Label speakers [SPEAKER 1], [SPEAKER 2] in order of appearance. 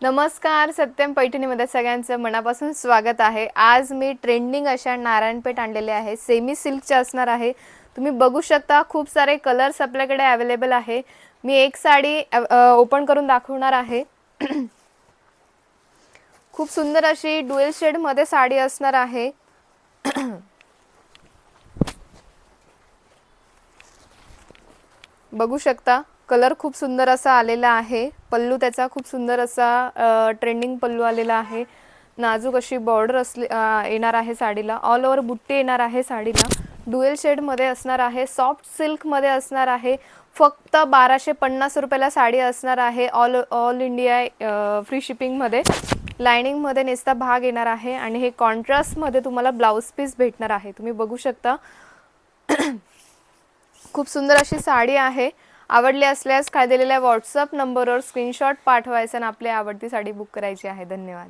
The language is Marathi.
[SPEAKER 1] नमस्कार, सत्यम पैठणीमध्ये सगळ्यांचं मनापासून स्वागत आहे। आज मी ट्रेंडिंग अशा नारायणपेठ आणलेले आहे, सेमी सिल्कचे असणार आहे। तुम्ही बघू शकता खूप सारे कलर्स आपल्याकडे अवेलेबल आहे। मी एक साडी ओपन करून दाखवणार आहे। खूप सुंदर अशी ड्युअल शेड मध्ये साडी असणार आहे। बघू शकता कलर खूप सुंदर असा आलेला आहे। पल्लू त्याचा खूप सुंदर असा ट्रेंडिंग पल्लू आलेला आहे। नाजूक अशी बॉर्डर येणार आहे साडीला। ऑल ओव्हर बुट्टी येणार आहे साडीला। ड्युअल शेड मध्ये असणार आहे, सॉफ्ट सिल्क मध्ये असणार आहे। फक्त 1250 रुपयाला साडी असणार आहे। ऑल इंडिया फ्री शिपिंग मध्ये। लाइनिंग मध्ये नेसता भाग येणार आहे आणि हे कॉन्ट्रास्ट मध्ये तुम्हाला ब्लाउज पीस भेटणार आहे। तुम्ही बघू शकता खूप सुंदर अशी साडी आहे। आवडली असल्यास खाली दिलेल्या व्हॉट्सअप नंबरवर स्क्रीनशॉट पाठवायचा आणि आपली आवडती साडी बुक करायची आहे। धन्यवाद।